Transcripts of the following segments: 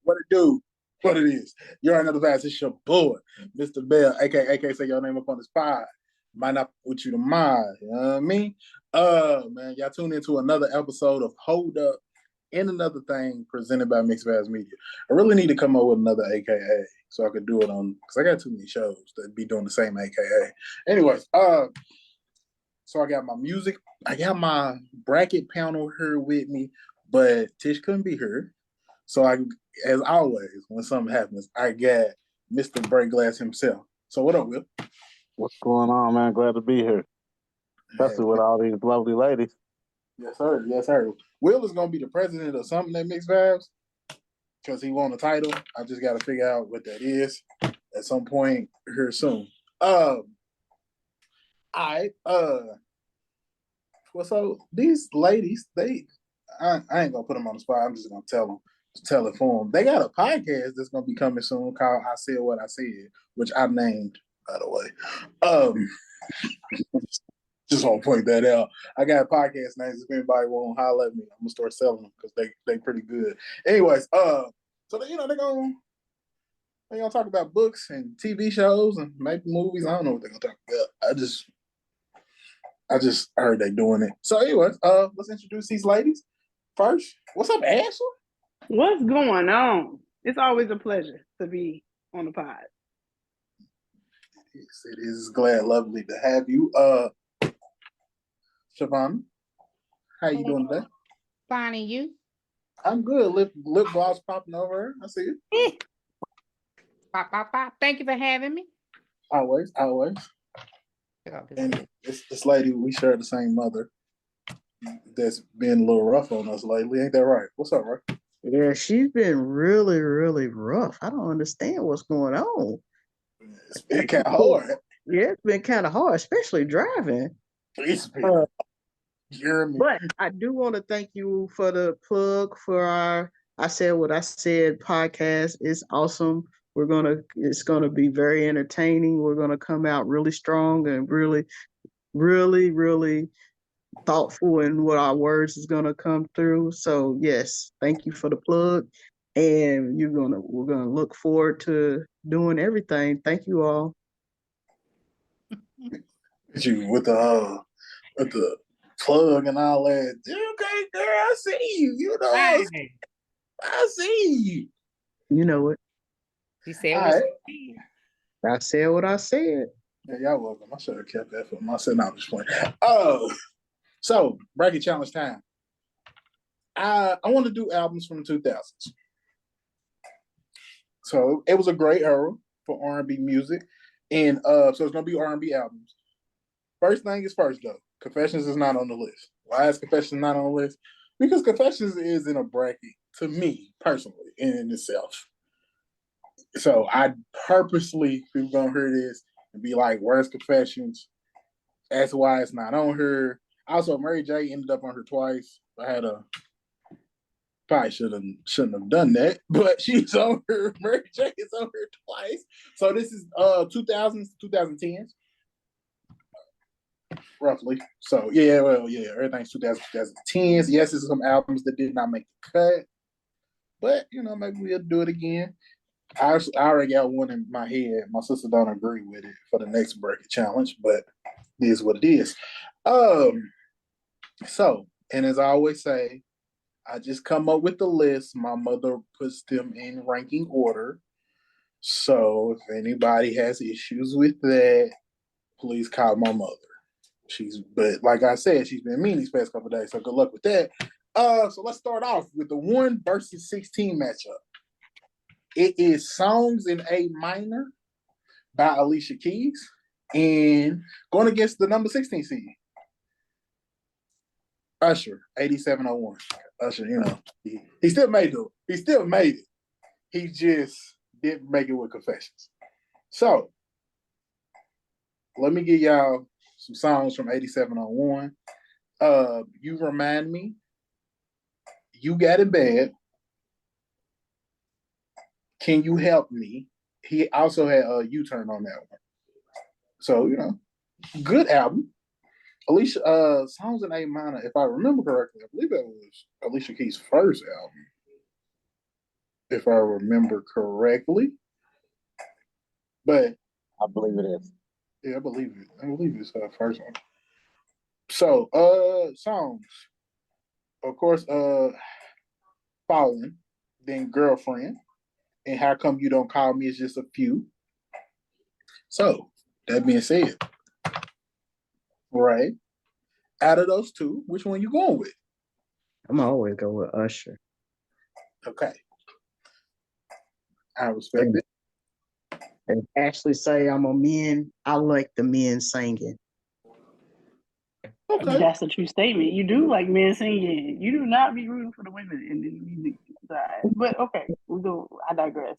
What it do? What it is? You're another vast. It's your boy, Mr. Bell, aka say your name up on the spot. Might not put you to mind. You know what I mean? Man, y'all tune into another episode of Hold Up and Another Thing presented by Mixed Vast Media. I really need to come up with another AKA so I could do it on because I got too many shows that be doing the same AKA. Anyways, so I got my music, I got my bracket panel here with me, but Tish couldn't be here. So as always, when something happens, I got Mr. Break Glass himself. So what up, Will? What's going on, man? Glad to be here. Especially with all these lovely ladies. Yes, sir. Yes, sir. Will is gonna be the president of something that Mixed Vibes because he won the title. I just gotta figure out what that is at some point here soon. Well, so these ladies, I ain't gonna put them on the spot. I'm just gonna tell it for them. They got a podcast that's gonna be coming soon called "I Said What I Said," which I named, by the way. Just want to point that out. I got podcast names. If anybody want to holler at me, I'm gonna start selling them because they pretty good. Anyways, so they're gonna talk about books and TV shows and maybe movies. I don't know what they're gonna talk about. I just heard they doing it. So, anyways, let's introduce these ladies. First, what's up, Ashley? What's going on? It's always a pleasure to be on the pod. Yes, it is lovely to have you. Siobhan, how you doing today? Fine, and you? I'm good. Lip gloss popping over. I see it. Pop, pop, pop. Thank you for having me. Always. And this lady, we share the same mother. That's been a little rough on us lately. Ain't that right? What's up, right? Yeah, she's been really, really rough. I don't understand what's going on. It's been kind of hard. Yeah, it's been kind of hard, especially driving. It's been but I do want to thank you for the plug for our I Said What I Said podcast. It's awesome. It's gonna be very entertaining. We're gonna come out really strong and really, really, really thoughtful in what our words is gonna come through. So yes, thank you for the plug. And we're gonna look forward to doing everything. Thank you all. You with the plug and all that. Okay, girl, I see you. You know, I see you. You know it. You said what you said. I said what I said. Yeah, y'all welcome. I should have kept that for myself. No, I'm just playing. So bracket challenge time. I want to do albums from the 2000s. So it was a great era for R&B music, and so it's gonna be R&B albums. First thing is first, though. Confessions is not on the list. Why is Confessions not on the list? Because Confessions is in a bracket, to me, personally, in itself. So I purposely, people gonna hear this and be like, where's Confessions? That's why it's not on her. Also, Mary J ended up on her twice. Probably shouldn't have done that, but she's on her. Mary J is on her twice. So this is 2000s, 2010s. Roughly. So everything's 2010s. Yes, there's some albums that did not make the cut, but maybe we'll do it again. I already got one in my head. My sister don't agree with it for the next bracket challenge, but it is what it is. So, and as I always say, I just come up with the list. My mother puts them in ranking order. So if anybody has issues with that, please call my mother. But like I said, she's been mean these past couple of days, so good luck with that. So let's start off with the 1 versus 16 matchup. It is Songs in A Minor by Alicia Keys and going against the number 16 seed. Usher, 8701. Usher, he still made it. He still made it. He just didn't make it with Confessions. So let me give y'all some songs from 8701. You Remind Me. You Got It Bad. Can You Help Me? He also had a U-Turn on that one. So, good album. Alicia, Songs in A Minor, if I remember correctly, I believe that was Alicia Keys' first album. if I remember correctly. But I believe it is. yeah, I believe it. I believe it's her first one. So, songs. Of course, Fallen, then Girlfriend, and How Come You Don't Call Me is just a few. So, that being said, right, out of those two, which one you going with? I'm always go with Usher. Okay. I respect it. And Ashley say I'm a man. I like the men singing. Okay. That's a true statement. You do like men singing. You do not be rooting for the women in the music side. But okay, we go. I digress.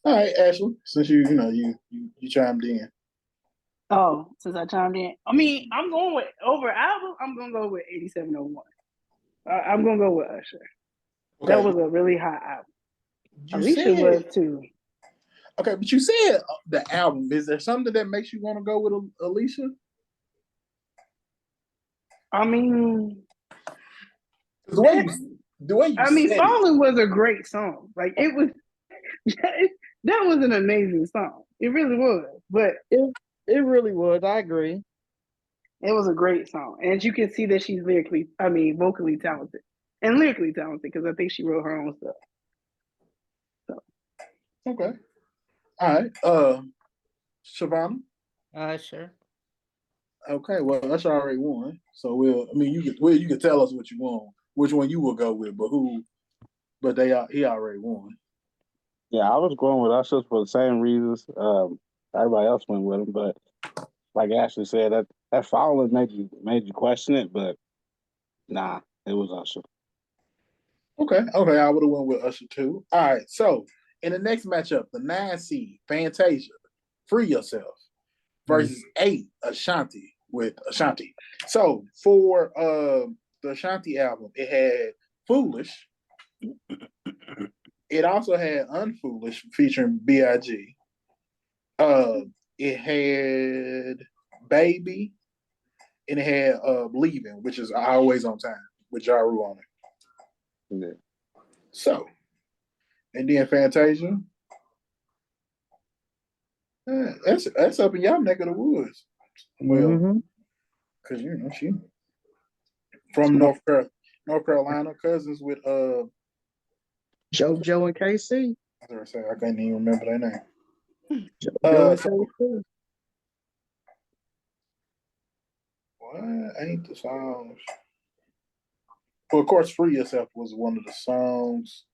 All right, Ashley, since you chimed in. Oh, since I chimed in, I mean, I'm going with over album. I'm gonna go with 8701. I'm gonna go with Usher. Okay. That was a really hot album. You Alicia said, was too. okay, but you said the album. Is there something that makes you want to go with Alicia? I mean, The way you said Fallen was a great song. Like it was, that was an amazing song. It really was. But it really was. I agree. it was a great song, and you can see that she's vocally talented and lyrically talented because I think she wrote her own stuff. So. Okay. All right. Shavana? Sure. Okay, well, that's already one. So you could tell us what you want, which one you will go with, but he already won. Yeah, I was going with Usher for the same reasons. Everybody else went with him, but like Ashley said, that Fallen made you question it, but nah, it was Usher. Okay, I would have went with Usher too. All right, so in the next matchup, the 9 seed Fantasia, Free Yourself versus 8 Ashanti with Ashanti. So for the Ashanti album, it had Foolish. It also had Unfoolish featuring B.I.G. It had Baby, and it had Leaving, which is Always on Time with Ja Rule on it. Yeah. So, and then Fantasia. That's up in y'all neck of the woods. Well, because she from North Carolina, cousins with JoJo and KC. I can't even remember their name. JoJo and KC. What ain't the songs? Well, of course, Free Yourself was one of the songs.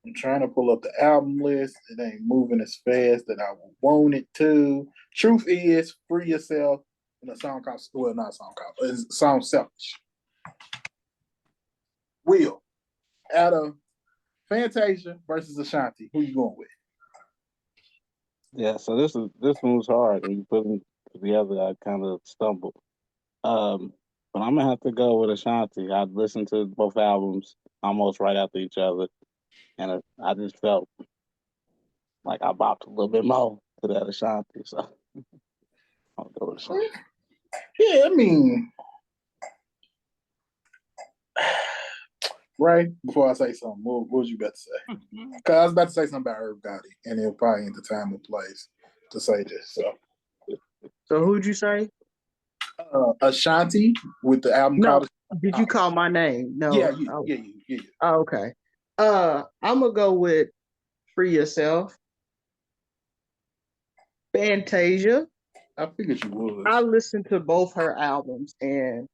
I'm trying to pull up the album list. It ain't moving as fast that I want it to. Truth is, Free Yourself, and a song called, well, not a song called, but it's a song Selfish. Will, out of Fantasia versus Ashanti, who you going with? Yeah, so this one was hard. When you put them together, I kind of stumbled. But I'm gonna have to go with Ashanti. I listened to both albums almost right after each other, and I just felt like I bopped a little bit more to that Ashanti. So I'll go with Ashanti. Yeah, I mean, right before I say something, what was you about to say? Because I was about to say something about Irv Gotti, and it'll probably ain't the time or place to say this. So who'd you say? Ashanti with the album called. Did you call my name? No. Yeah. Oh, okay. I'm gonna go with Free Yourself. Fantasia. I figured you would. I listened to both her albums, and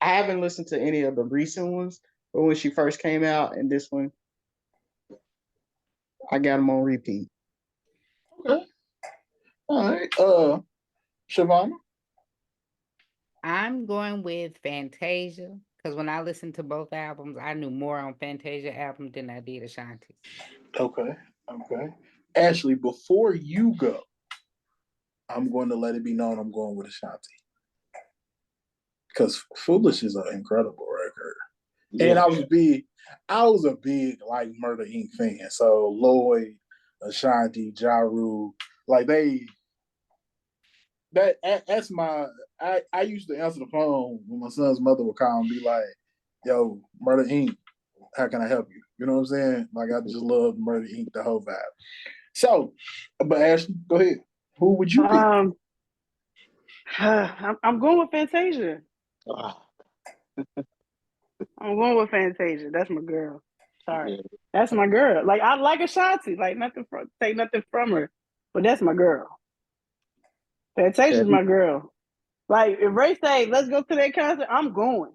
I haven't listened to any of the recent ones, but when she first came out, and this one, I got them on repeat. Okay. All right. Shavana? I'm going with Fantasia because when I listened to both albums, I knew more on Fantasia album than I did Ashanti. Okay. Ashley, before you go, I'm going to let it be known I'm going with Ashanti. Because Foolish is an incredible record. Yeah. And I was a big like Murder Inc. fan. So Lloyd, Ashanti, Ja Rule, like they That's my. I used to answer the phone when my son's mother would call and be like, "Yo, Murder Inc. How can I help you?" You know what I'm saying? Like I just love Murder Inc. The whole vibe. So, but Ashley, go ahead. Who would you pick? I'm going with Fantasia. Ah, I'm going with Fantasia. That's my girl. Sorry. yeah. That's my girl. Like I like Ashanti. Like take nothing from her. But that's my girl. Fantasia's my girl. Like if Ray say, let's go to that concert, I'm going.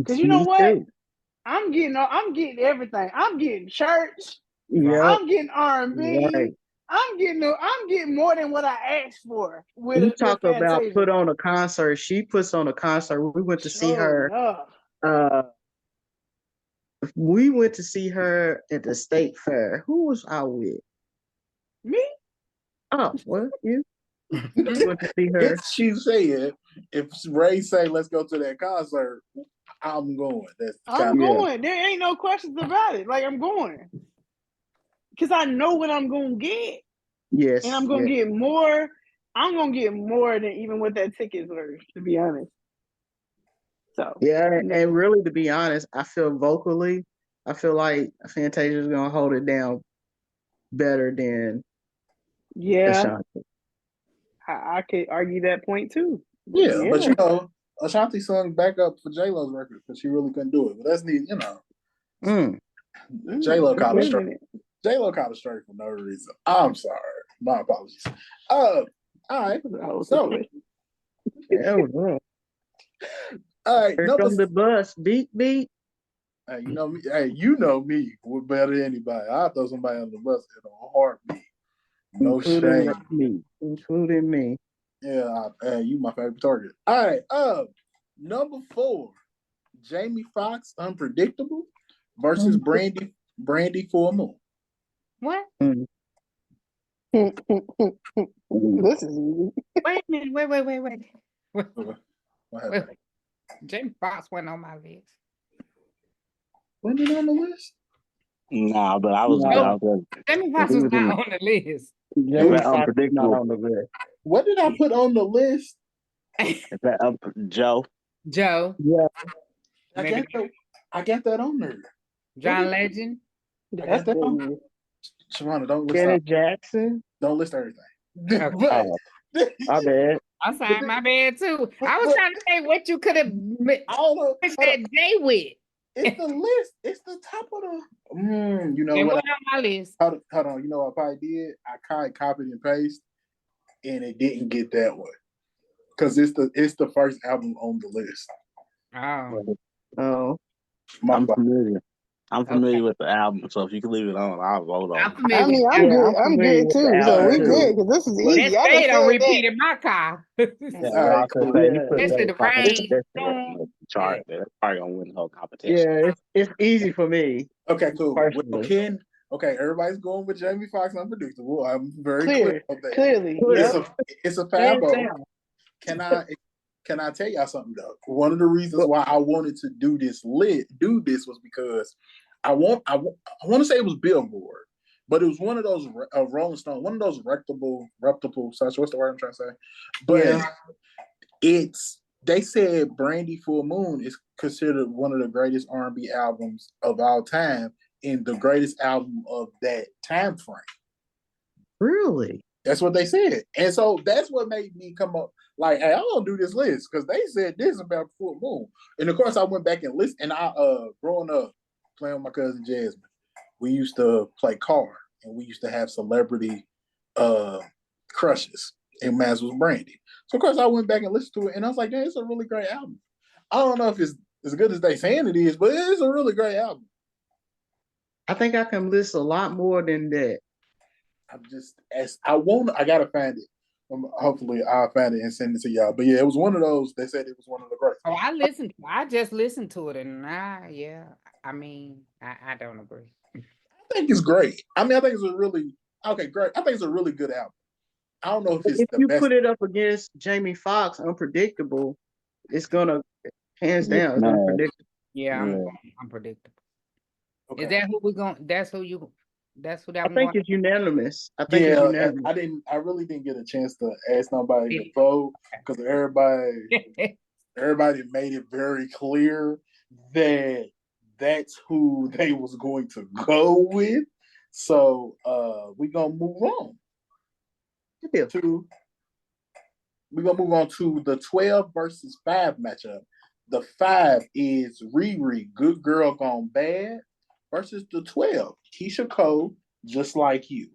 Cause you know Me what? too. I'm getting everything. I'm getting church. Yep. I'm getting R&B. Right. I'm getting more than what I asked for with You with talk about Fantasia. put on a concert. She puts on a concert. We went to see her. We went to see her at the state fair. Who was I with? Me? Oh, well, you went to see her. She said, if Ray say, let's go to that concert, I'm going. I'm going. There ain't no questions about it. Like I'm going. Because I know what I'm going to get. Yes. And I'm going to get more. I'm going to get more than even what that ticket's worth, to be honest. So yeah, and really, to be honest, I feel like Fantasia's gonna hold it down better than Ashanti. I could argue that point too. Yeah, but you know, Ashanti sung backup for J-Lo's record because she really couldn't do it. But that's neat, you know. J-Lo caught a strike. J-Lo caught a strike for no reason. I'm sorry. My apologies. All right. So all right, here comes the bus. Beep beep. Hey, you know me. Hey, you know me. We're better than anybody. I'll throw somebody on the bus in a heartbeat. No shame. Including me. Yeah, you my favorite target. All right. Number 4, Jamie Foxx, Unpredictable versus Brandy Full Moon. What? This is easy. Wait a minute. Wait. What happened? Wait. Jamie Foxx went on my list. Wasn't it on the list? Nah, but I was. Jamie Foxx was not on the list. Jamie Foxx not on the list. What did I put on the list? Is that Joe? Joe. Yeah. I got that on there. John Legend. I got that on there. Sharonda, don't list Janet Jackson. Don't list everything. Okay. My bad. I'm sorry, my bad too. I was trying to say what you could have mixed that day with. It's the list. It's the top of the. You know it what? Went on my list. Hold on. You know what I probably did? I kind of copied and pasted, and it didn't get that one because it's the first album on the list. Oh. I'm familiar. I'm familiar with the album, so if you can leave it on, I'll vote on it. I mean, I'm good too. So we good because this is easy. That stayed on repeat in my car. Right, cool. Especially the rain. Chart. That's probably gonna win the whole competition. Yeah, it's easy for me. Okay, cool. Okay, everybody's going with Jamie Foxx, Unpredictable. I'm very clear on that. Clearly, it's a fabo. Can I tell y'all something though? One of the reasons why I wanted to do this was because I want to say it was Billboard, but it was one of those Rolling Stone, one of those reputable. Sorry, what's the word I'm trying to say? But they said Brandy Full Moon is considered one of the greatest R&B albums of all time and the greatest album of that time frame. Really? That's what they said, and so that's what made me come up. Like, hey, I'm gonna do this list because they said this about Full Moon. And of course I went back and listened, and I growing up playing with my cousin Jasmine, we used to play card and we used to have celebrity crushes, and mine was Brandy. So of course I went back and listened to it, and I was like, "Damn, it's a really great album." I don't know if it's as good as they saying it is, but it is a really great album. I think I can list a lot more than that. I gotta find it. Hopefully I'll find it and send it to y'all. But yeah, it was one of those. They said it was one of the great. Oh, I just listened to it, and I don't agree. I think it's great. I mean, I think it's a really great. I think it's a really good album. I don't know if it's the best. Put it up against Jamie Foxx, Unpredictable, it's gonna hands down. It's Unpredictable. Yeah, I'm Unpredictable. Okay. Is that who we're going? That's who you. That's what I I'm think going. it's unanimous. I think it's unanimous. I really didn't get a chance to ask nobody to vote because everybody made it very clear that that's who they was going to go with. So we're gonna move on to the 12 versus 5 matchup. The 5 is Riri, Good Girl Gone Bad, versus the 12, Keisha Cole, Just Like You.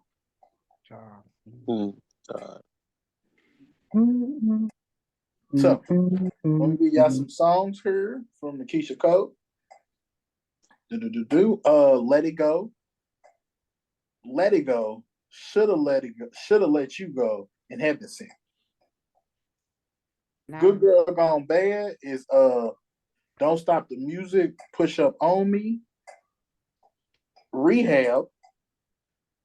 So, let me give y'all some songs here from the Keisha Cole. Let It Go. Let It Go. Shoulda Let It Go. Shoulda Let You Go. And Heaven Sent. Good Girl Gone Bad is Don't Stop the Music, Push Up On Me, Rehab,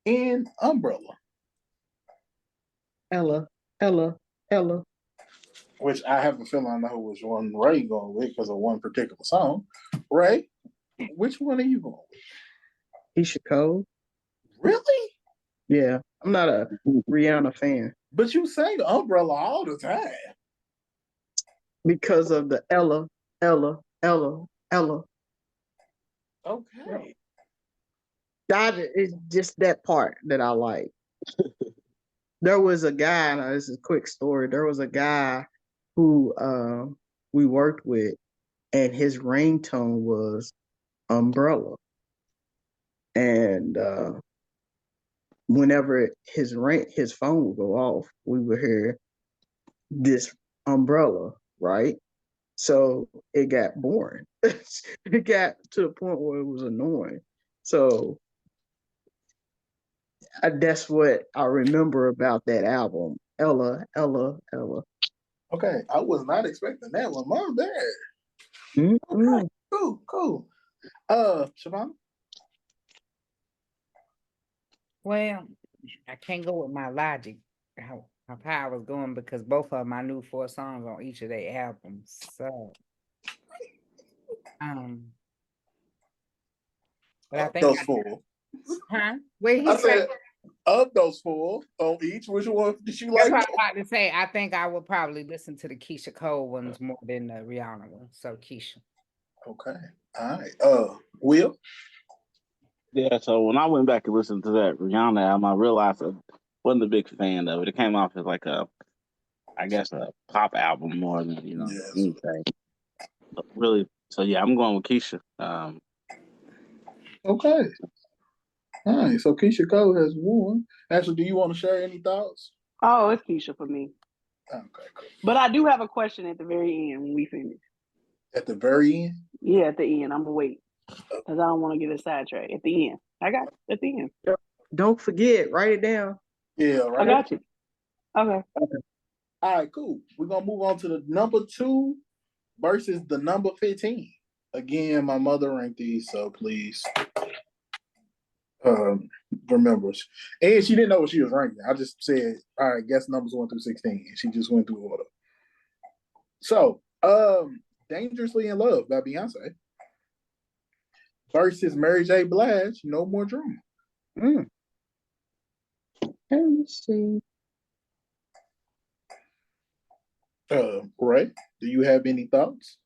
and Umbrella. Ella. Which I have a feeling I know which one Ray going with because of one particular song. Ray, which one are you going with? Keisha Cole. Really? Yeah, I'm not a Rihanna fan. But you sing Umbrella all the time. Because of the Ella. Okay. It's just that part that I like. There was a guy, now this is a quick story. There was a guy who we worked with, and his ringtone was Umbrella. And whenever his phone would go off, we would hear this Umbrella, right? So it got boring. It got to the point where it was annoying. So that's what I remember about that album. Ella. Okay, I was not expecting that one. My bad. Mm-hmm. Okay, cool. Siobhan? Well, I can't go with my logic, how I was going, because both of them I knew 4 songs on each of their albums. So, but I think those 4. huh? Wait, he I said. said of those 4 on each, which one did you That's like? what I'm about to say. I think I would probably listen to the Keisha Cole ones more than the Rihanna ones. So Keisha. Okay. All right. Will? Yeah, so when I went back and listened to that Rihanna album, I realized I wasn't a big fan of it. It came off as like a pop album more than, anything. But really, so yeah, I'm going with Keisha. Okay. All right. So Keisha Cole has won. Ashley, do you want to share any thoughts? Oh, it's Keisha for me. Okay, cool. But I do have a question at the very end when we finish. At the very end? Yeah, at the end. I'm going to wait because I don't want to get a sidetrack. At the end. I got it. At the end. Don't forget, write it down. Yeah, right. I got you. Okay. All right, cool. We're going to move on to the number 2 versus the number 15. Again, my mother ranked these, so please remember. And she didn't know what she was ranking. I just said, all right, guess numbers 1 through 16. And she just went through order. So, Dangerously in Love by Beyonce versus Mary J. Blige, No More Drama. Let me see. Ray, do you have any thoughts?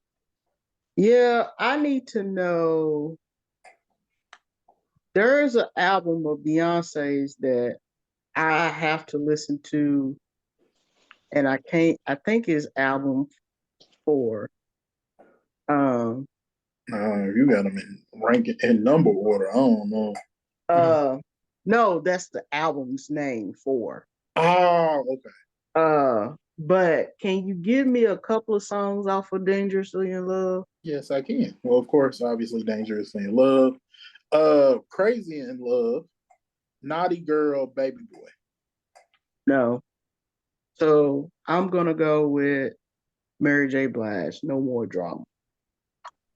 Yeah, I need to know. There's an album of Beyonce's that I have to listen to, and I can't. I think it's album 4. You got them in ranking in number order. I don't know. No, that's the album's name, 4. Oh, okay. But can you give me a couple of songs off of Dangerously in Love? Yes, I can. Well, of course, obviously, Dangerously in Love. Crazy in Love. Naughty Girl, Baby Boy. No. So I'm gonna go with Mary J. Blige, No More Drama.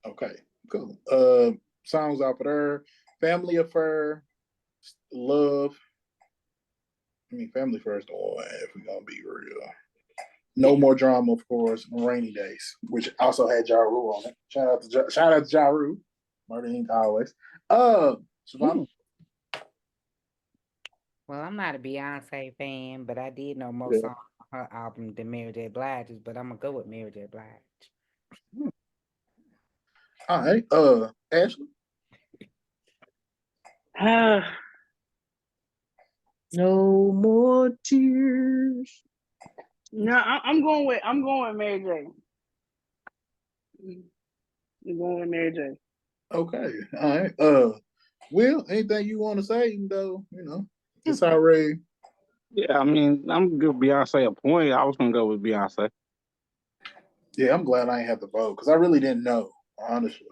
Okay, cool. Songs off of there. Family Affair, Love. I mean, Family First, if we're gonna be real. No More Drama, of course. Rainy Days, which also had Ja Rule on it. Shout out to Ja Rule. Murder Inc. always. Siobhan? Well, I'm not a Beyonce fan, but I did know more Yeah. songs on her album than Mary J. Blige's, but I'm gonna go with Mary J. Blige. All right. Ashley. No more tears. No, I'm going with Mary J. I'm going with Mary J. Okay. All right. Will, anything you want to say, even though, it's already. Yeah, I mean, I'm gonna give Beyonce a point. I was gonna go with Beyonce. Yeah, I'm glad I ain't have to vote because I really didn't know, honestly.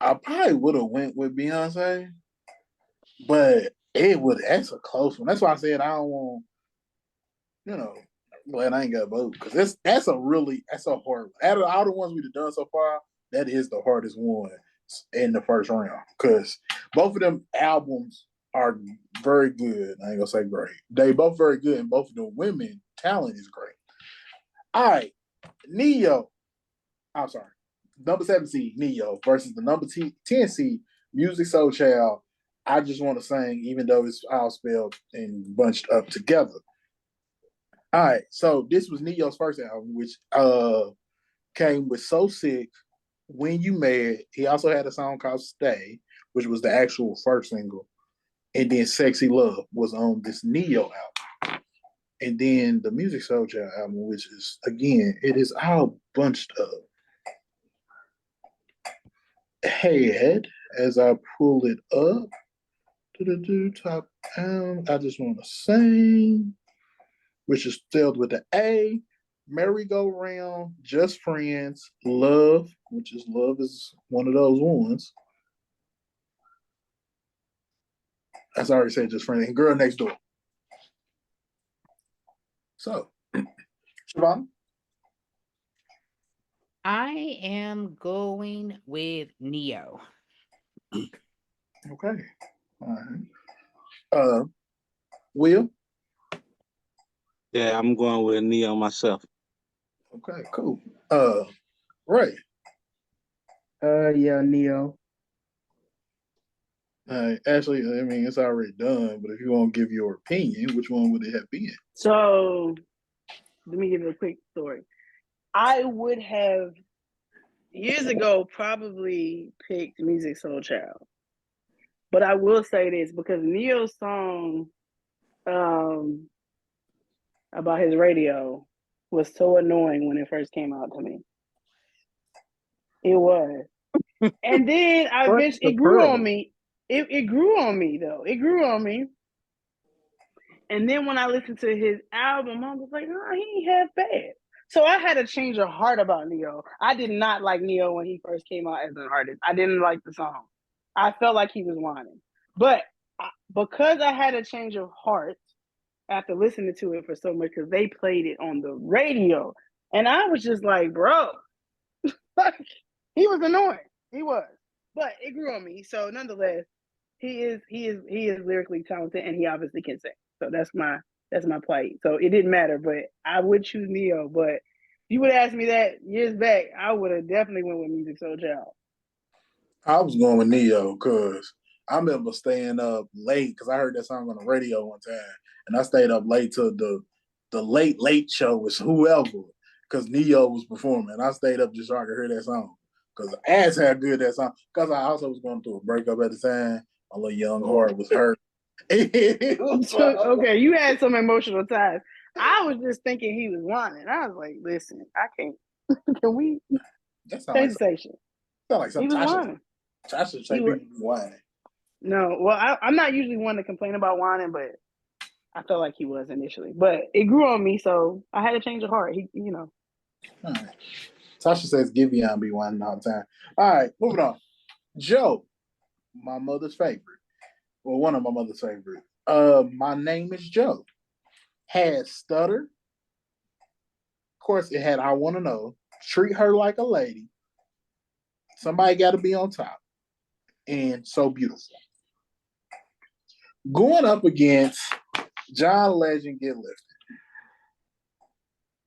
I probably would have went with Beyonce, but that's a close one. That's why I said I don't want, I'm glad I ain't got to vote because that's a hard one. Out of all the ones we've done so far, that is the hardest one in the first round because both of them albums are very good. I ain't gonna say great. They both very good, and both of the women talent is great. All right, Neo. I'm sorry, number 7 seed Neo versus the number 10 seed Music Soul Child. I just want to sing, even though it's all spelled and bunched up together. All right, so this was Neo's first album, which came with So Sick, When You Mad. He also had a song called Stay, which was the actual first single. And then Sexy Love was on this Neo album. And then the Music Soul Child album, which is, again, it is all bunched up. Head, as I pull it up, top down, I just want to sing, which is spelled with an A, merry-go-round, just friends, love, which is love is one of those ones. As I already said, just friends, and girl next door. So, Siobhan? I am going with Neo. Okay. All right. Will? Yeah, I'm going with Neo myself. Okay, cool. Ray? Yeah, Neo. Ashley, I mean, it's already done, but if you want to give your opinion, which one would it have been? So let me give you a quick story. I would have years ago probably picked Music Soul Child. But I will say this because Neo's song about his radio was so annoying when it first came out to me. It was. And then it grew on me. It grew on me though. It grew on me. And then when I listened to his album, I was like, oh, he ain't half bad. So I had a change of heart about Neo. I did not like Neo when he first came out as an artist. I didn't like the song. I felt like he was whining. But because I had a change of heart after listening to it for so much, because they played it on the radio, and I was just like, bro, like, he was annoying. He was, but it grew on me. So nonetheless, he is lyrically talented, and he obviously can sing. So that's my plight. So it didn't matter, but I would choose Neo. But if you would ask me that years back, I would have definitely went with Music Soul Child. I was going with Neo because I remember staying up late because I heard that song on the radio one time, and I stayed up late to the late show with whoever because Neo was performing. I stayed up just so I could hear that song because ass how good that song. Because I also was going through a breakup at the time. My little young heart was hurt. Okay, you had some emotional ties. I was just thinking he was whining. I was like, listen, I can't. Can we change the station? Sound like He was whining. Tasha say people be whining. No, well, I'm not usually one to complain about whining, but I felt like he was initially. But it grew on me, so I had to change of heart. All right. Tasha says Giveon be whining all the time. All right, moving on. Joe, my mother's favorite. Well, one of my mother's favorite. My Name is Joe. Had Stutter. Of course, it had I Wanna Know. Treat Her Like a Lady. Somebody Gotta Be on Top. And So Beautiful. Going up against John Legend, Get Lifted.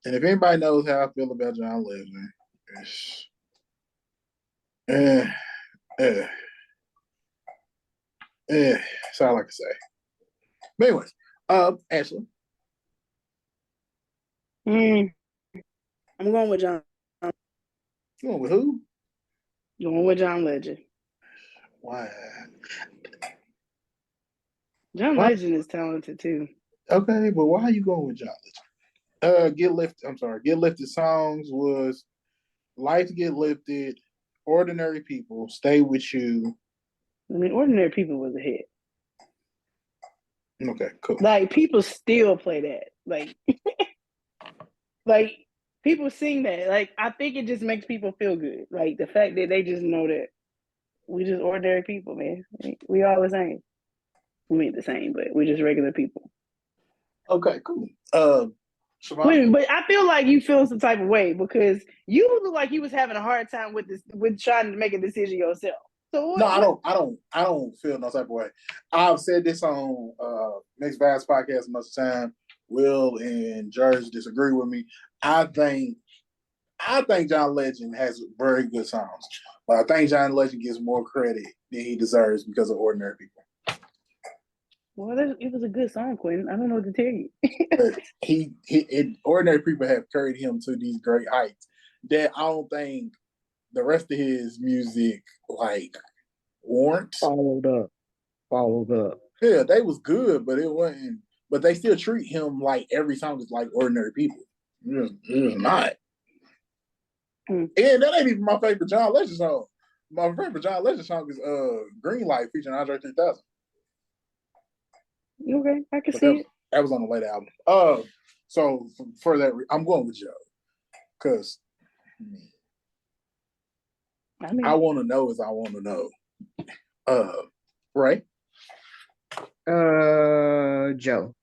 And if anybody knows how I feel about John Legend, That's all I can say. But anyways, Ashley. I'm going with John. You going with who? Going with John Legend. Why? John Legend is talented too. Okay, but why are you going with John Legend? Get Lifted songs was Life Get Lifted, Ordinary People, Stay With You. I mean, Ordinary People was a hit. Okay, cool. Like people still play that. Like people sing that. Like I think it just makes people feel good. Like the fact that they just know that we just ordinary people, man. We all the same. We ain't the same, but we're just regular people. Okay, cool. Wait, but I feel like you feel some type of way because you look like you was having a hard time with trying to make a decision yourself. So no, I don't feel no type of way. I've said this on Mixed Vibes podcast much time. Will and George disagree with me. I think John Legend has very good songs, but I think John Legend gets more credit than he deserves because of Ordinary People. Well, it was a good song, Quentin. I don't know what to tell you. But Ordinary People have carried him to these great heights that I don't think the rest of his music like warrants. Followed up. Yeah, they was good, but it wasn't. But they still treat him like every song is like Ordinary People. It's not. And that ain't even my favorite John Legend song. My favorite John Legend song is Green Light featuring Andre 3000. Okay, I can see it. That was on the late album. So for that, I'm going with Joe because I want to know as I want to know. Ray. Joe.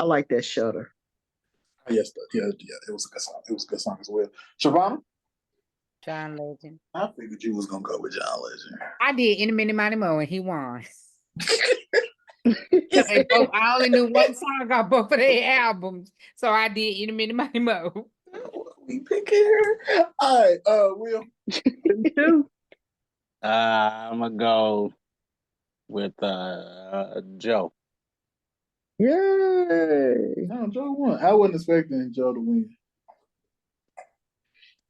I like that Shutter. Yes, yeah, it was a good song. It was a good song as well. Shavana? John Legend. I figured you was gonna go with John Legend. I did Any Mini Money Mo and he won. I only knew one song on both of their albums, so I did Any Mini Money Mo. We pick here. All right, Will. I'm gonna go with Joe. Yay! No, Joe won. I wasn't expecting Joe to win.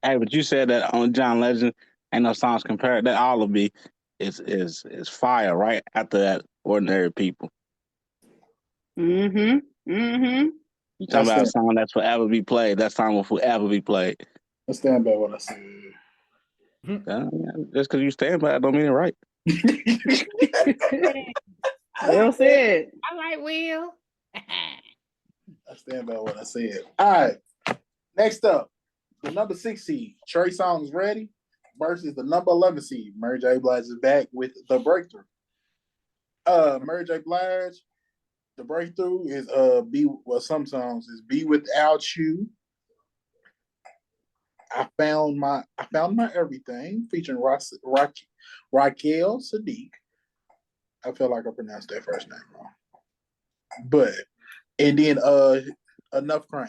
Hey, but you said that on John Legend ain't no songs compared. That all of me is fire right after that Ordinary People. You talking about a song that's forever be played. That song will forever be played. I stand by what I said. Just because you stand by it don't mean it right. Well said. I like Will. I stand by what I said. All right. Next up, the number 6 seed, Trey Songz Ready versus the number 11 seed, Mary J. Blige is back with The Breakthrough. Mary J. Blige, The Breakthrough is some songs is Be Without You. I found my everything featuring Raquel Sadiq. I feel like I pronounced that first name wrong. But and then Enough Crime.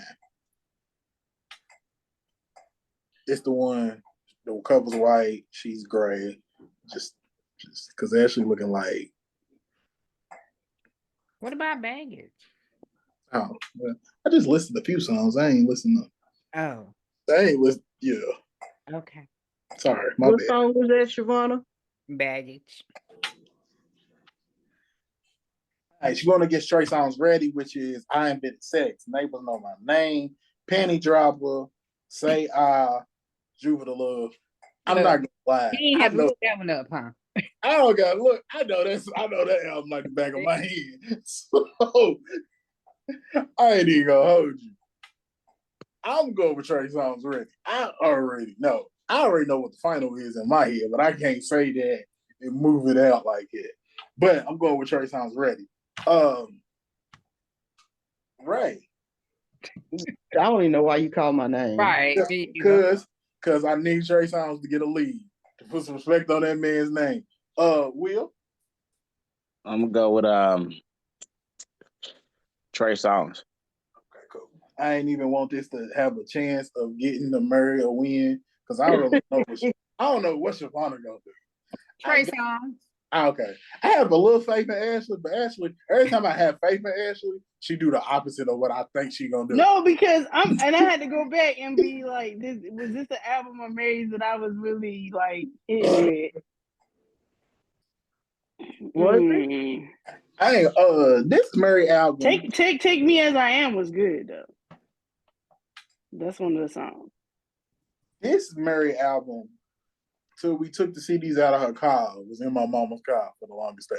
It's the one the cover's white, she's gray. Just because Ashley looking like. What about Baggage? Oh, well, I just listened to a few songs. I ain't listened to. Oh. I ain't listen. Yeah. Okay. Sorry, my what bad. What song was that, Shavana? Baggage. All right, she's going to get Trey Songz Ready, which is I Invented Sex, Neighbors Know My Name, Panty Dropper, Say Juvenile Love. I'm not gonna lie. He ain't have to look that one up, huh? I don't gotta look. I know that album like the back of my hand. So I ain't even gonna hold you. I'm going with Trey Songz Ready. I already know what the final is in my head, but I can't say that and move it out like that. But I'm going with Trey Songz Ready. Ray. I don't even know why you call my name. Right. Because I need Trey Songz to get a lead. To put some respect on that man's name. Will? I'm gonna go with Trey Songz. Okay, cool. I ain't even want this to have a chance of getting the Murray or win because I really know I don't know what Shavana gonna do. Trey Songz. Okay. I have a little faith in Ashley, but Ashley, every time I have faith in Ashley, she do the opposite of what I think she gonna do. No, because I had to go back and be like, was this the album of Mary's that I was really like hitting with? Was it? Hey, this Mary album. Take Me As I Am was good though. That's one of the songs. This Mary album, till we took the CDs out of her car, was in my mama's car for the longest time.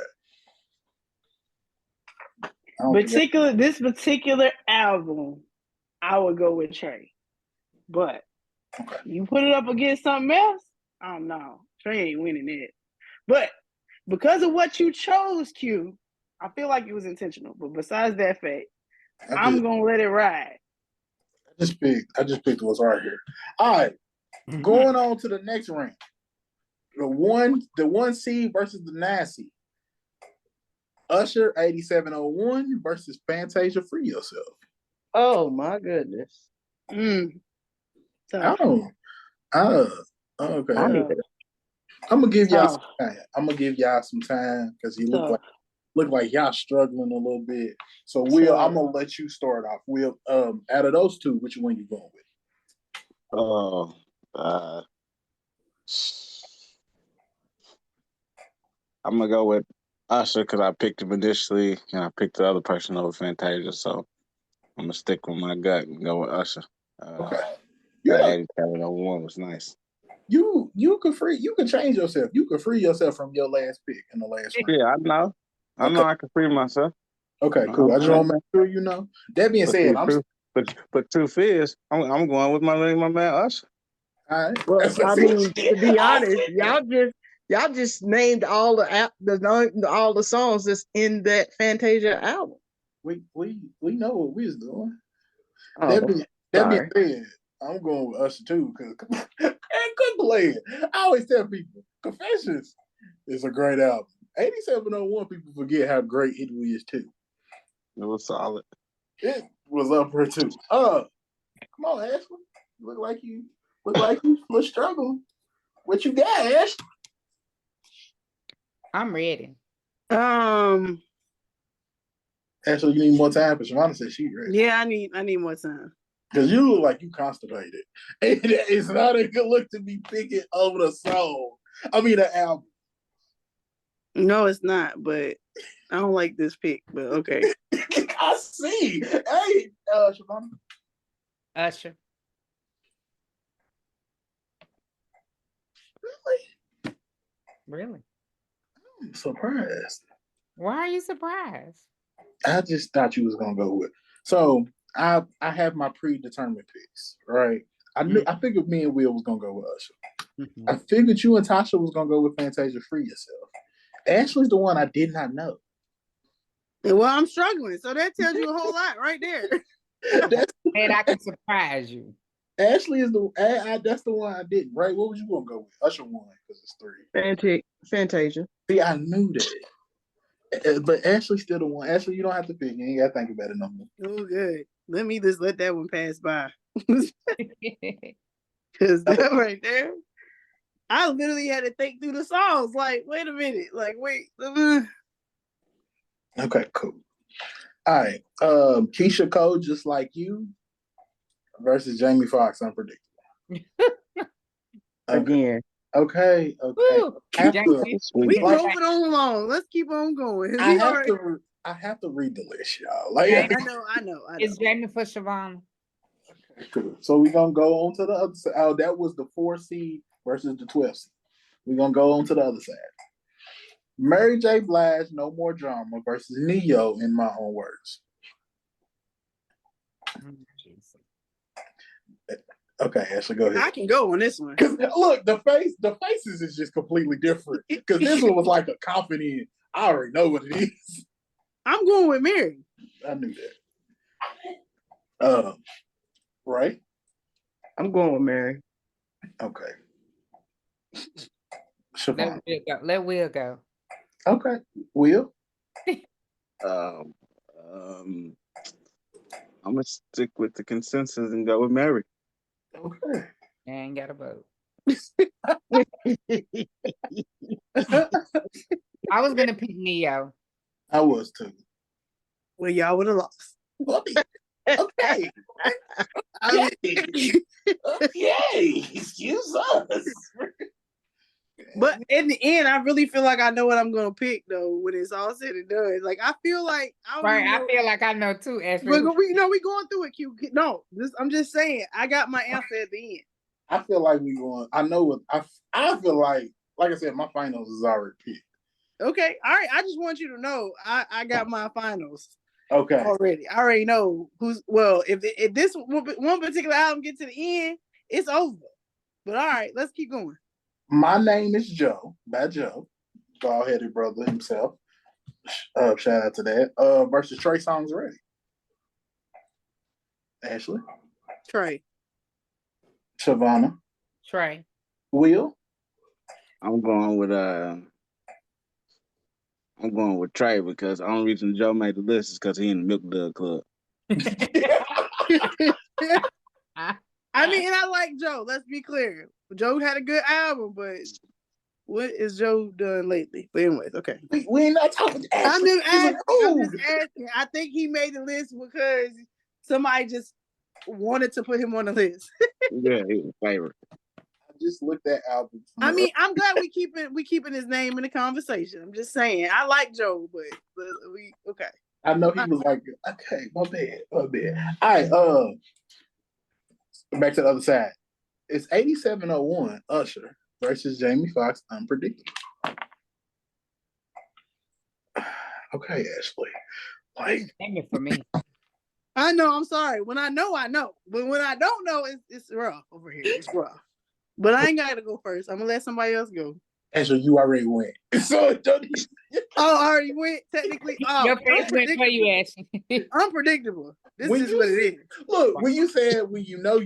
This particular album, I would go with Trey. But you put it up against something else, I don't know. Trey ain't winning it. But because of what you chose, Q, I feel like it was intentional. But besides that fact, I'm gonna let it ride. I just picked what's right here. All right. Going on to the next round. The 1C versus the 9C. Usher 8701 versus Fantasia Free Yourself. Oh my goodness. Okay. I'm gonna give y'all some time. I'm gonna give y'all some time because you look like y'all struggling a little bit. So I'm gonna let you start off. Will, out of those two, which one you going with? I'm gonna go with Usher because I picked him initially, and I picked the other person over Fantasia. So I'm gonna stick with my gut and go with Usher. Okay. That 8701 was nice. You can change yourself. You can free yourself from your last pick in the last round. Yeah, I know. I know I can free myself. Okay, cool. I just want to make sure you know. That being said, but truth is, I'm going with my man Usher. All right. Well, I mean, to be honest, y'all just named all the songs that's in that Fantasia album. We know what we was doing. Oh, that being said, I'm going with Usher too because good play. I always tell people, Confessions is a great album. 8701, people forget how great it was too. It was solid. It was up here too. Come on, Ashley. Look like you was struggling. What you got, Ash? I'm ready. Ashley, you need more time, but Shavana said she's ready. Yeah, I need more time. Because you look like you constipated. It's not a good look to be picking over the song. I mean the album. No, it's not, but I don't like this pick, but okay. I see. Hey, Shavana. Usher. Really? I'm surprised. Why are you surprised? I just thought you was gonna go with. So I have my predetermined picks, right? I figured me and Will was gonna go with Usher. I figured you and Tasha was gonna go with Fantasia Free Yourself. Ashley's the one I did not know. Well, I'm struggling, so that tells you a whole lot right there. And I can surprise you. Ashley is that's the one I didn't, right? What was you gonna go with? Usher won because it's 3. Fantasia. See, I knew that. But Ashley's still the one. Ashley, you don't have to pick. You ain't gotta think about it no more. Oh, good. Let me just let that one pass by. Because that right there, I literally had to think through the songs. Like, wait a minute. Like, wait. Okay, cool. All right. Keisha Cole, Just Like You versus Jamie Foxx, Unpredictable. Again. Okay. We moving on along. Let's keep on going. I have to read the list, y'all. Like, I know. It's Jamie for Shavana. Okay, cool. So we're gonna go on to the other side. Oh, that was the 4 seed versus the 12 seed. We're gonna go on to the other side. Mary J. Blige, No More Drama versus Neo, In My Own Words. Okay, Ashley, go ahead. I can go on this one. Look, the faces is just completely different. Because this one was like a confident, I already know what it is. I'm going with Mary. I knew that. Right? I'm going with Mary. Okay. Let Will go. Okay. Will? I'm gonna stick with the consensus and go with Mary. Okay. I ain't got a vote. I was gonna pick Neo. I was too. Well, y'all would have lost. Okay. I mean, okay. Excuse us. But in the end, I really feel like I know what I'm gonna pick though when it's all said and done. Like I feel like I feel like I know too, Ashley. But we going through it, Q. No, I'm just saying I got my answer at the end. I feel like we going. I know what I feel like I said, my finals is already picked. Okay, all right. I just want you to know I got my finals. Okay. Already. I already know who's if this one particular album gets to the end, it's over. But all right, let's keep going. My Name is Joe by Joe, bald-headed brother himself. Shout out to that. Versus Trey Songz Ready. Ashley. Trey. Shavonna. Trey. Will. I'm going with Trey because the only reason Joe made the list is because he in the Milk Dud Club. I mean, and I like Joe. Let's be clear. Joe had a good album, but what is Joe done lately? But anyways, okay. We ain't not talking. I'm just asking. I think he made the list because somebody just wanted to put him on the list. Yeah, he was a favorite. I just looked at albums. I mean, I'm glad we keeping his name in the conversation. I'm just saying. I like Joe, but we okay. I know he was like, okay, my bad. All right, back to the other side. It's 8701 Usher versus Jamie Foxx, Unpredictable. Okay, Ashley. Like, Jamie for me. I know. I'm sorry. When I know, I know. But when I don't know, it's rough over here. It's rough. But I ain't got to go first. I'm gonna let somebody else go. Ashley, you already went. So don't. Oh, I already went technically. Oh, Your face went for you, Ashley. Unpredictable. This is what it is. Look, when you said when you know,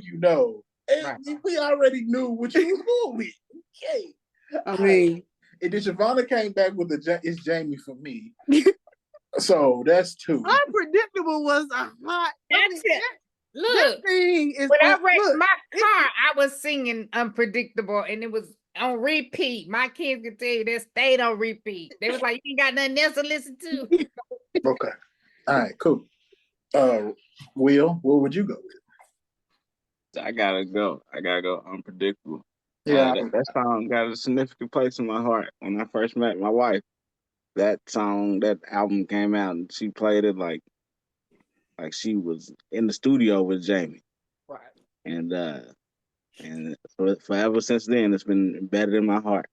and Right. we already knew what you was going with. Okay. I mean, and then Shavonna came back with it's Jamie for me. So that's 2. Unpredictable was a hot. That's it. Look, that thing is. when I wrecked my car, I was singing Unpredictable, and it was on repeat. My kids can tell you that stayed on repeat. They was like, you ain't got nothing else to listen to. Okay. All right, cool. Will, what would you go with? I gotta go Unpredictable. Yeah. That song got a significant place in my heart. When I first met my wife, that album came out and she played it like she was in the studio with Jamie. Right. And forever since then, it's been embedded in my heart.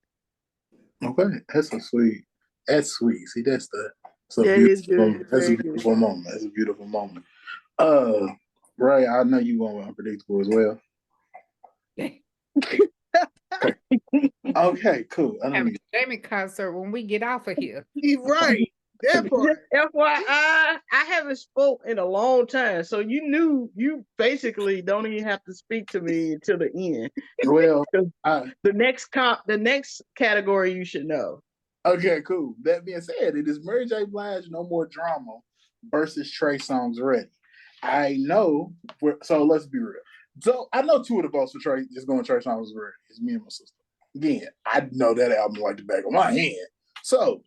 Okay, that's so sweet. That's sweet. See, that's a beautiful moment. That's a beautiful moment. Ray, I know you want Unpredictable as well. Okay, cool. I Have a Jamie concert when we get off of here. Right. That part. FYI, I haven't spoke in a long time, so you basically don't even have to speak to me until the end. Well, the next category you should know. Okay, cool. That being said, it is Mary J. Blige, No More Drama versus Trey Songz Ready. I know. So let's be real. So I know 2 of the votes for Trey is going Trey Songz Ready. It's me and my sister. Again, I know that album like the back of my hand. So.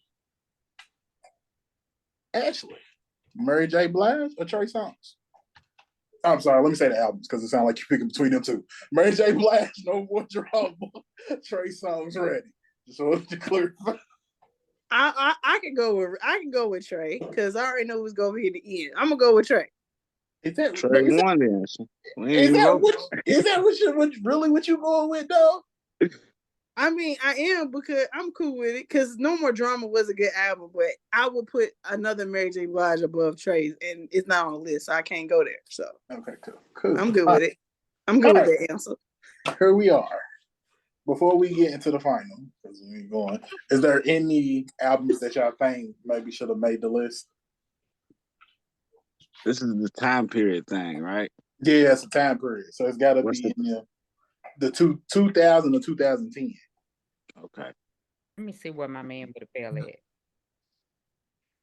Ashley, Mary J. Blige or Trey Songz? I'm sorry, let me say the albums because it sounds like you're picking between them 2. Mary J. Blige, No More Drama, Trey Songz Ready. Just wanted to clarify. I can go with Trey because I already know who's going to be in the end. I'm gonna go with Trey. Is that Trey won this? Is that what you going with, dog? I mean, I am because I'm cool with it because No More Drama was a good album, but I would put another Mary J. Blige above Trey's, and it's not on the list, so I can't go there. So okay, cool. I'm good with it. I'm good with that answer. Here we are. Before we get into the final, because we're going, is there any albums that y'all think maybe should have made the list? This is the time period thing, right? Yeah, it's a time period, so it's got to be in the 2000 or 2010. Okay. Let me see where my man would have fell at.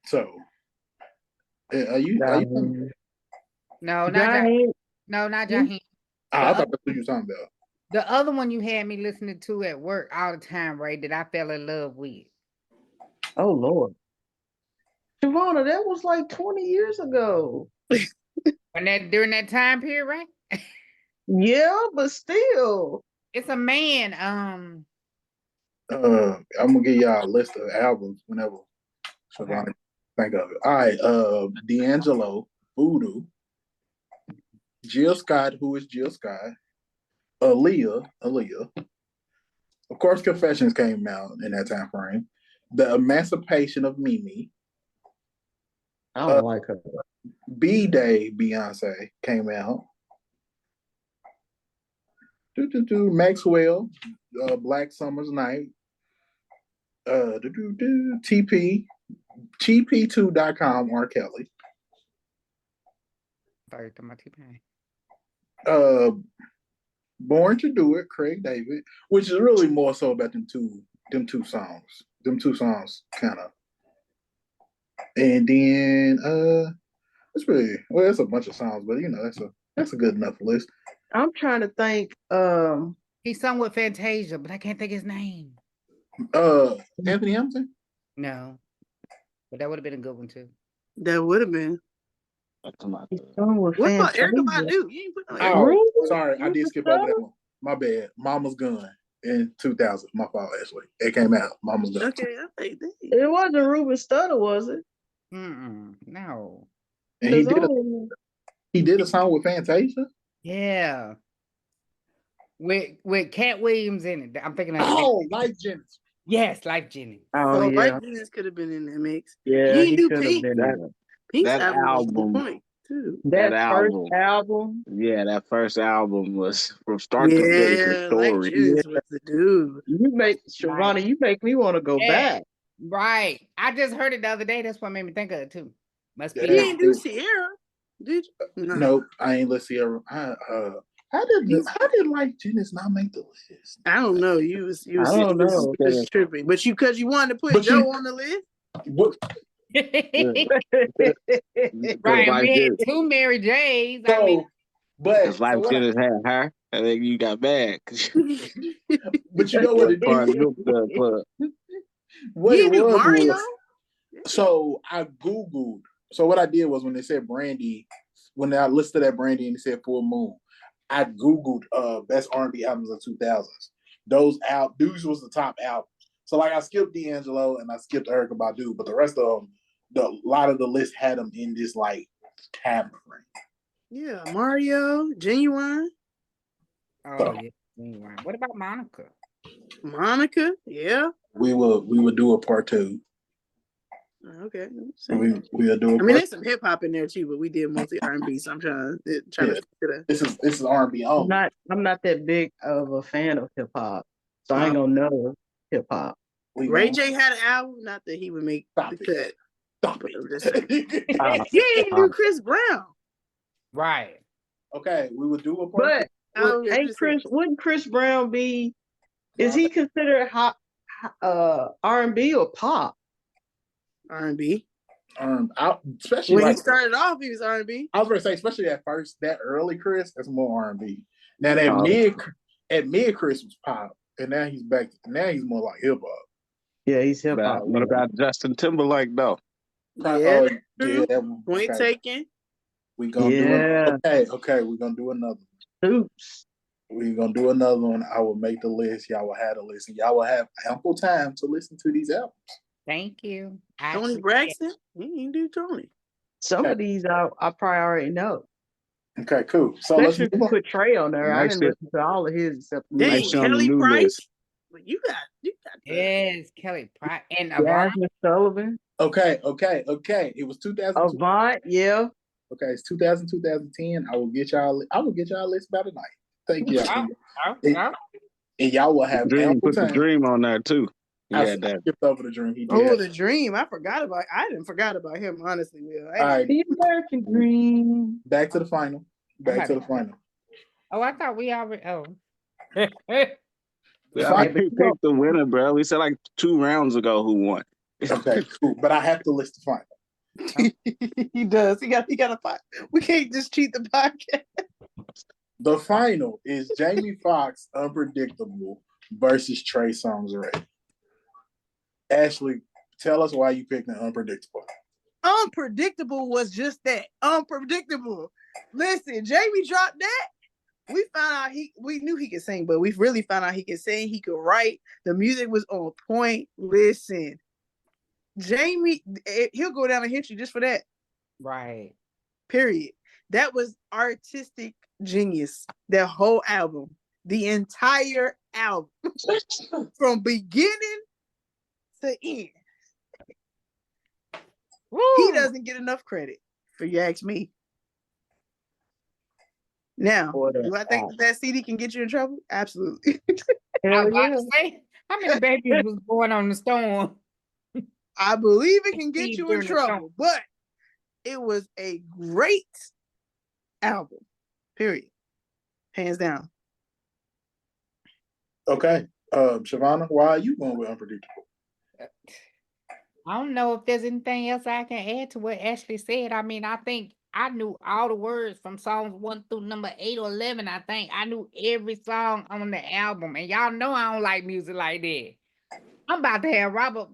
So, are you? No, not Jaheim. No, not Jaheim. I thought that's what you were talking about. The other one you had me listening to at work all the time, right? That I fell in love with. Oh Lord. Shavonna, that was like 20 years ago. During that time period, right? Yeah, but still. It's a man. I'm gonna give y'all a list of albums whenever Shavonna think of it. All right, D'Angelo, Voodoo, Jill Scott, who is Jill Scott, Aaliyah. Of course, Confessions came out in that time frame. The Emancipation of Mimi. I don't like her. B-Day, Beyonce came out. Maxwell, Black Summer's Night. TP, TP2.com, R. Kelly. Sorry, to my T-Pain. Born to Do It, Craig David, which is really more so about them two songs. Them two songs kind of. And then it's really well, it's a bunch of songs, but you know, that's a good enough list. I'm trying to think. He sung with Fantasia, but I can't think his name. Anthony Hamilton? No. But that would have been a good one too. That would have been. What about Erykah Badu? You ain't put no Erykah. Oh, sorry, I did skip over that one. My bad. Mama's Gun in 2000. My fault, Ashley. It came out. Mama's Gun. Okay, I think that. It wasn't Ruben Studdard, was it? No. And he did a song with Fantasia? Yeah. With Cat Williams in it. I'm thinking of Life Jennings. Yes, Life Jennings. Oh, yeah. Jennings could have been in that mix. Yeah, he could do have Pink. been that. Pink's That album. Point too. That album. first album. Yeah, that first album was from start to finish a story. Life Jennings was the dude. You make Shavonna, you make me want to go back. Right. I just heard it the other day. That's what made me think of it too. Must be. You didn't do Sierra, did you? No, I ain't let Sierra. How did Life Jennings not make the list? I don't know. You was I don't know. tripping, but because you wanted to put Joe on the list. What? Right, we had two Mary J's. Because Life Jennings had her, and then you got mad. But you know what it did? What it was Mario? So I Googled. So what I did was when they said Brandy, when I listed that Brandy and it said Full Moon, I Googled best R&B albums of 2000s. These was the top albums. So like I skipped D'Angelo and I skipped Erykah Badu, but the rest of them, a lot of the list had them in this like time frame. Yeah, Mario, Genuine. Oh yeah, Genuine. What about Monica? Monica, yeah. We will do a part 2. Okay. We'll do. There's some hip hop in there too, but we did mostly R&B. So I'm trying to stick to that. This is R&B only. I'm not that big of a fan of hip hop, so I ain't gonna know hip hop. Ray J had an album, not that he would make the cut. Stop it. You ain't do Chris Brown, right? Okay, we would do a part. But wouldn't Chris Brown be? Is he considered R&B or pop? R&B. Especially when he started off, he was R&B. I was going to say, especially at first, that early Chris, that's more R&B. Now that mid Chris was pop, and now he's back. Now he's more like hip hop. Yeah, he's hip hop. What about Justin Timberlake though? Yeah, point taken. We gonna do okay. We're gonna do another one. Oops. We're gonna do another one. I will make the list. Y'all will have the list, and y'all will have ample time to listen to these albums. Thank you. Tony Braxton? You didn't do Tony. Some of these I probably already know. Okay, cool. So let's put Trey on there. I didn't listen to all of his except Kelly Price. But you got yes, Kelly Price and Jasmine Sullivan. Okay. It was 2000. Avant, yeah. Okay, it's 2000, 2010. I will get y'all a list by tonight. Thank you. And y'all will have ample time. The Dream on there too. I skipped over the Dream. The Dream. I didn't forget about him, honestly, Will. All right. The American Dream. Back to the final. Oh, I thought we already. Oh. I picked the winner, bro. We said like 2 rounds ago who won. Okay, cool. But I have to list the final. He does. He got a fight. We can't just cheat the podcast. The final is Jamie Foxx, Unpredictable versus Trey Songz. Ashley, Tell us why you picked an Unpredictable. Unpredictable was just that. Unpredictable. Listen, Jamie dropped that. We found out we knew he could sing, but we really found out he could sing, he could write. The music was on point. Listen, Jamie, he'll go down in history just for that. Right. Period. That was artistic genius. That whole album, the entire album, from beginning to end. Woo! He doesn't get enough credit, if you ask me. Now, do I think that CD can get you in trouble? Absolutely. I was about to say, how many babies was born on the storm? I believe it can get you in trouble, but it was a great album. Period. Hands down. Okay. Shavonna, why are you going with Unpredictable? I don't know if there's anything else I can add to what Ashley said. I mean, I think I knew all the words from songs 1 through number 8 or 11. I think I knew every song on the album. And y'all know I don't like music like that. I'm about to have Robert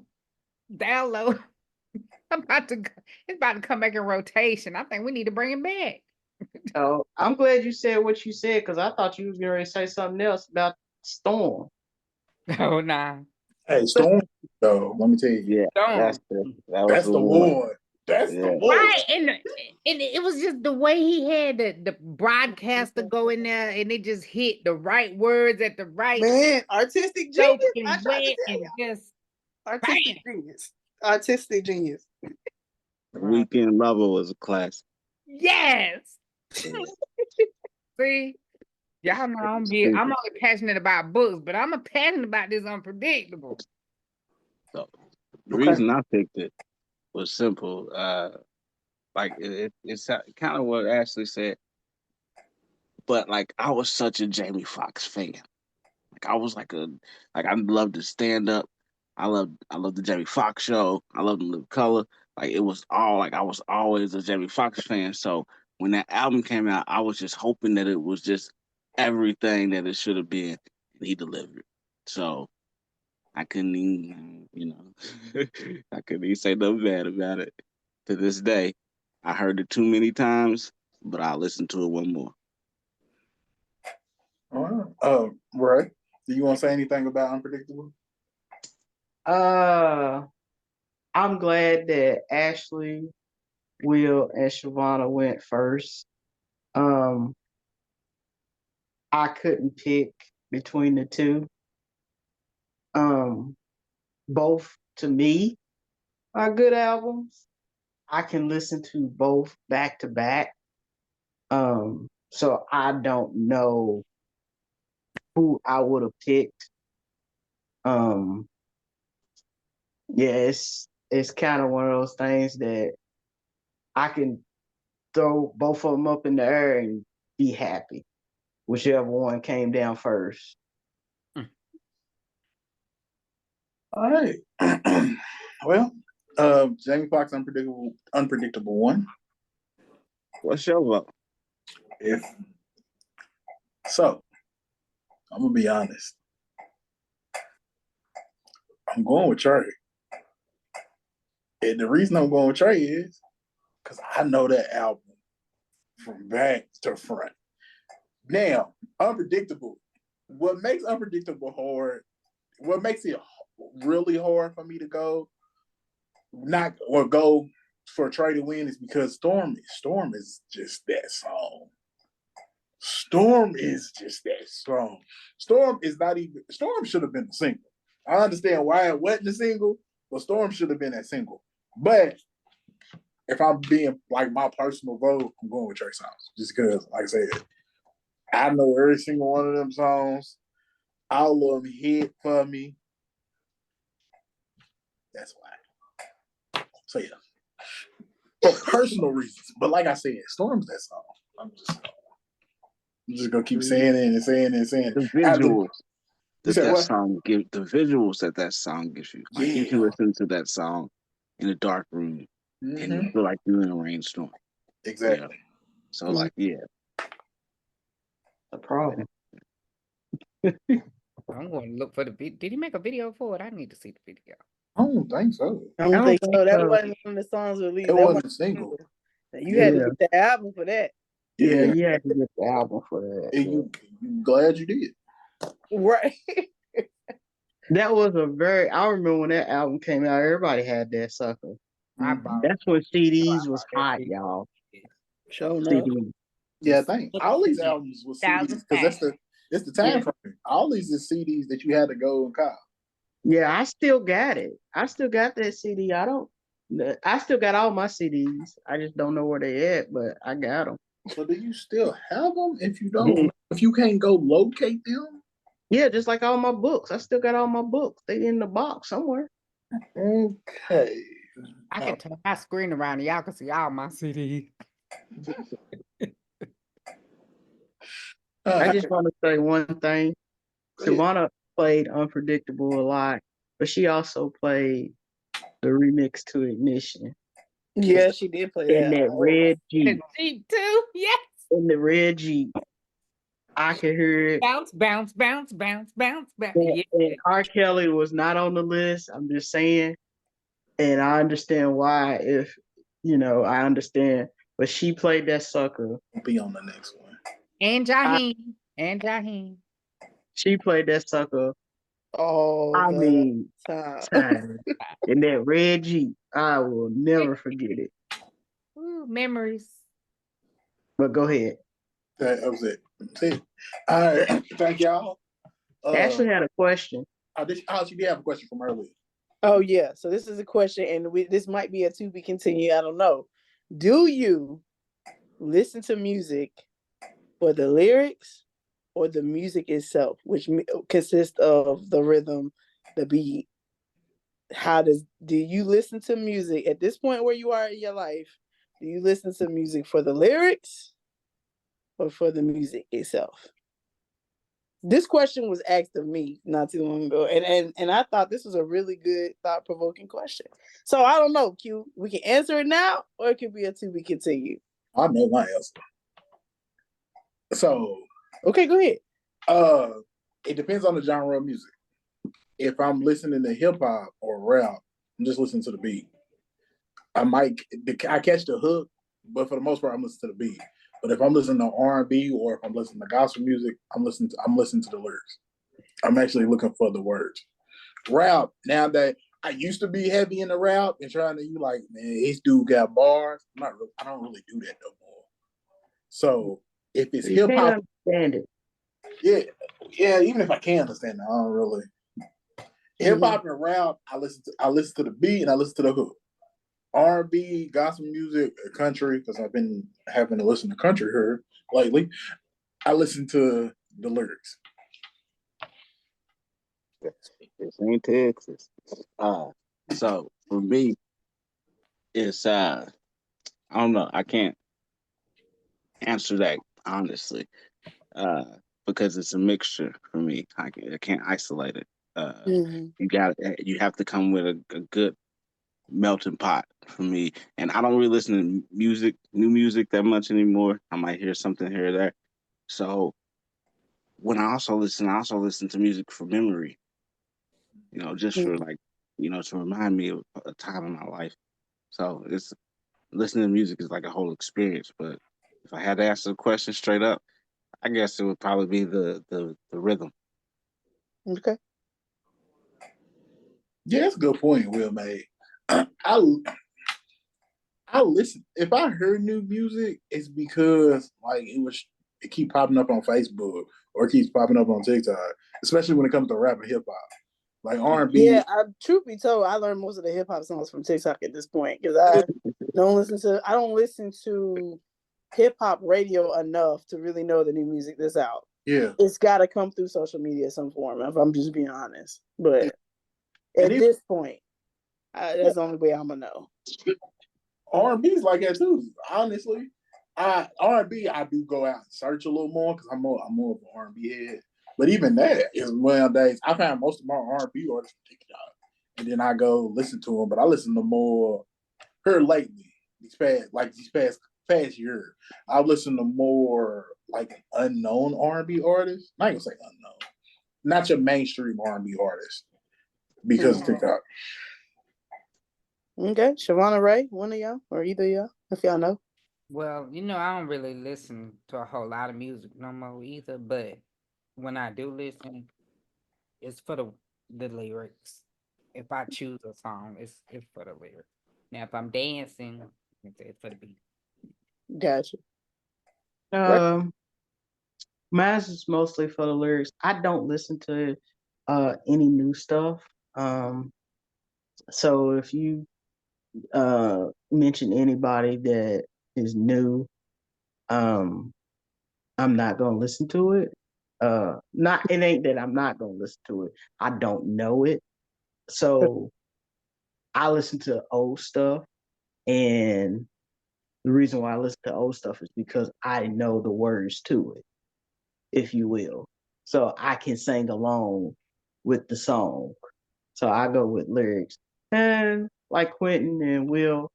download. It's about to come back in rotation. I think we need to bring him back. Oh, I'm glad you said what you said because I thought you was going to say something else about Storm. Oh, nah. Hey, Storm, though, let me tell you. Yeah, that's the one. one. That's the one. Right, and it was just the way he had the broadcaster go in there, and it just hit the right words at the right artistic genius. Artistic genius. Artistic genius. Weekend Lover was a classic. Yes. See, y'all know I'm only passionate about books, but I'm passionate about this Unpredictable. So the reason I picked it was simple. Like it's kind of what Ashley said, but like I was such a Jamie Foxx fan. Like I was like I loved the stand up. I loved the Jamie Foxx show. I loved the color. Like it was all like I was always a Jamie Foxx fan. So when that album came out, I was just hoping that it was just everything that it should have been, and he delivered. So I couldn't even, I couldn't even say nothing bad about it. To this day, I heard it too many times, but I'll listen to it one more. All right. Roy, do you want to say anything about Unpredictable? I'm glad that Ashley, Will, and Shavonna went first. I couldn't pick between the two. Both to me are good albums. I can listen to both back to back. So I don't know who I would have picked. It's kind of one of those things that I can throw both of them up in the air and be happy, whichever one came down first. All right. Well, Jamie Foxx, Unpredictable one. What's your vote? I'm gonna be honest. I'm going with Trey. And the reason I'm going with Trey is because I know that album from back to front. Now, Unpredictable. What makes Unpredictable hard, what makes it really hard for me to go for Trey to win is because Storm is just that song. Storm is just that song. Storm should have been the single. I understand why it wasn't a single, but Storm should have been that single. But if I'm being like my personal vote, I'm going with Trey Songz. Just because, like I said, I know every single one of them songs. All of them hit for me. That's why. So yeah. For personal reasons. But like I said, Storm's that song. I'm just gonna keep saying it and saying it and saying it. The visuals that song gives you. Like you can listen to that song in a dark room and you feel like you're in a rainstorm. Exactly. Yeah. So like, yeah. A problem. I'm going to look for the video. Did he make a video for it? I need to see the video. I don't think so. I don't don't think think so. That so. wasn't one of the songs released. It That wasn't a was single. you had to Yeah. get the album for that. Yeah, you had to get the album for that. And you glad you did. Right. That was I remember when that album came out, everybody had that sucker. I bought That's when CDs was that hot, shit. y'all. Sure enough. CDs. Yeah, I think all these albums was CDs because it's the time frame. All these is CDs that you had to go and cop. Yeah, I still got it. I still got that CD. I still got all my CDs. I just don't know where they at, but I got them. So do you still have them? If you don't, if you can't go locate them? Yeah, just like all my books. I still got all my books. They in the box somewhere. Okay. I can turn my screen around and y'all can see all my CDs. I just want to say one thing. Savannah played Unpredictable a lot, but she also played the remix to Ignition. Yeah, she did play In that red Jeep. Jeep too, yes. In the red Jeep. I could hear it. Bounce, bounce, bounce, bounce, bounce, bounce. And R. Kelly was not on the list. I'm just saying. And I understand why, I understand. But she played that sucker. We'll be on the next one. And Jaheim. She played that sucker. Oh, I mean, time. in that red Jeep. I will never forget it. Ooh, memories. But go ahead. That was it. See? All right. Thank y'all. Ashley had a question. She did have a question from earlier. Oh yeah. So this is a question, and this might be a to be continued. I don't know. Do you listen to music for the lyrics or the music itself, which consists of the rhythm, the beat? Do you listen to music at this point where you are in your life? Do you listen to music for the lyrics or for the music itself? This question was asked of me not too long ago, and I thought this was a really good, thought-provoking question. So I don't know, Q. We can answer it now, or it could be a to be continued. I know my answer. So okay, go ahead. It depends on the genre of music. If I'm listening to hip hop or rap, I'm just listening to the beat. I catch the hook, but for the most part, I'm listening to the beat. But if I'm listening to R&B or if I'm listening to gospel music, I'm listening to the lyrics. I'm actually looking for the words. Rap, now that I used to be heavy in the rap and trying to man, this dude got bars. I don't really do that no more. So if it's hip hop, understand it. Yeah. Even if I can understand it, I don't really. Hip hop and rap, I listen to the beat and I listen to the hook. R&B, gospel music, country, because I've been having to listen to country here lately. I listen to the lyrics. This ain't Texas. So for me, it's I don't know. I can't answer that honestly, because it's a mixture for me. I can't isolate it. You have to come with a good melting pot for me. And I don't really listen to new music that much anymore. I might hear something here or there. So when I also listen to music for memory, just for to remind me of a time in my life. So it's listening to music is like a whole experience. But if I had to answer the question straight up, I guess it would probably be the rhythm. Okay. Yeah, that's a good point Will made. I listen. If I heard new music, it's because it keep popping up on Facebook or it keeps popping up on TikTok, especially when it comes to rap and hip hop. Like R&B. Yeah, truth be told, I learned most of the hip hop songs from TikTok at this point because I don't listen to hip hop radio enough to really know the new music that's out. Yeah, it's got to come through social media in some form. If I'm just being honest, but at this point, that's the only way I'm gonna know. R&B is like that too. Honestly, R&B I do go out and search a little more because I'm more of an R&B head. But even that is nowadays I found most of my R&B artists from TikTok, and then I go listen to them. But I listen to more her lately. These past year, I've listened to more like unknown R&B artists. I'm not gonna say unknown, not your mainstream R&B artists because of TikTok. Okay, Shavonna Ray, one of y'all or either of y'all, if y'all know. Well, I don't really listen to a whole lot of music no more either, but when I do listen, it's for the lyrics. If I choose a song, it's for the lyrics. Now, if I'm dancing, it's for the beat. Gotcha. Mine's is mostly for the lyrics. I don't listen to any new stuff. So if you mention anybody that is new, I'm not gonna listen to it. Not it ain't that I'm not gonna listen to it. I don't know it. So I listen to old stuff, and the reason why I listen to old stuff is because I know the words to it, if you will. So I can sing along with the song. So I go with lyrics. And like Quentin and Will,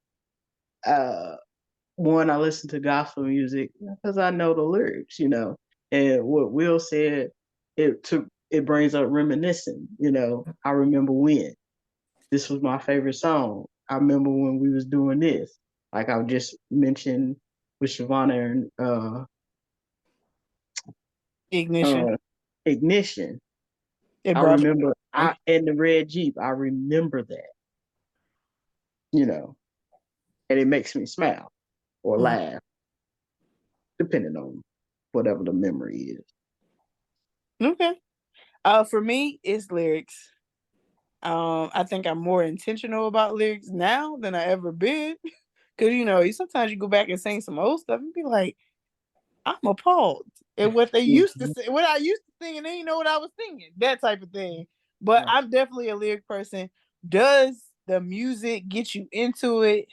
one, I listen to gospel music because I know the lyrics, And what Will said, it brings up reminiscing, I remember when this was my favorite song. I remember when we was doing this. Like I just mentioned with Shavonna and Ignition. Ignition. It I brought remember in the red Jeep, I remember that, and it makes me smile or laugh, depending on whatever the memory is. Okay. For me, it's lyrics. I think I'm more intentional about lyrics now than I ever been. Cause sometimes you go back and sing some old stuff and be like, I'm appalled at what they used to say, what I used to sing, and they didn't know what I was singing. That type of thing. But I'm definitely a lyric person. Does the music get you into it?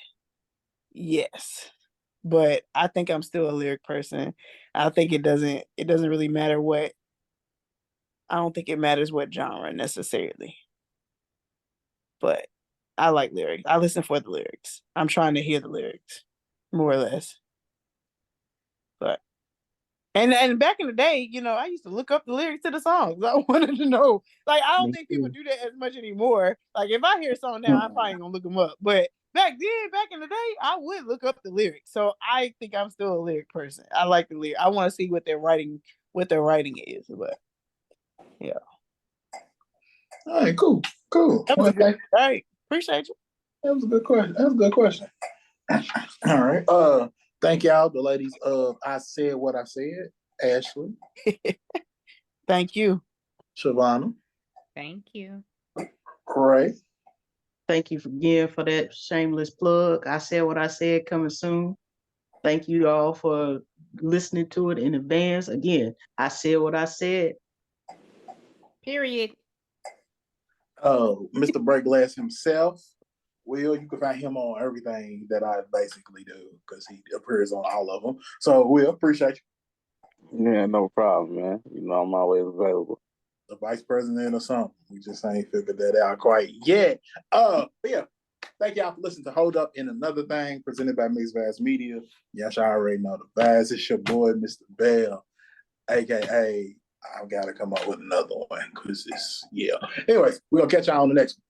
Yes. But I think I'm still a lyric person. I think it doesn't really matter what. I don't think it matters what genre necessarily. But I like lyrics. I listen for the lyrics. I'm trying to hear the lyrics, more or less. But and back in the day, I used to look up the lyrics to the songs. I wanted to know. Like, I don't think people do that as much anymore. Like, if I hear a song now, I'm probably gonna look them up. But back in the day, I would look up the lyrics. So I think I'm still a lyric person. I like the lyric. I want to see what their writing is. But yeah. All right, cool. All right, appreciate you. That was a good question. All right. Thank y'all, the ladies of I Said What I Said. Ashley. Thank you. Shavonna. Thank you. Ray. Thank you again for that shameless plug. I Said What I Said coming soon. Thank you all for listening to it in advance. Again, I said what I said. Period. Mr. Breakglass himself. Will, you can find him on everything that I basically do because he appears on all of them. So, Will, appreciate you. Yeah, no problem, man. I'm always available. The vice president or something. We just ain't figured that out quite yet. Yeah. Thank y'all for listening to Hold Up in Another Thing, presented by Mixed Vaz Media. Yes, I already know the Vaz. It's your boy, Mr. Bell, aka I've got to come up with another one because it's, yeah. Anyways, we're going to catch y'all on the next one.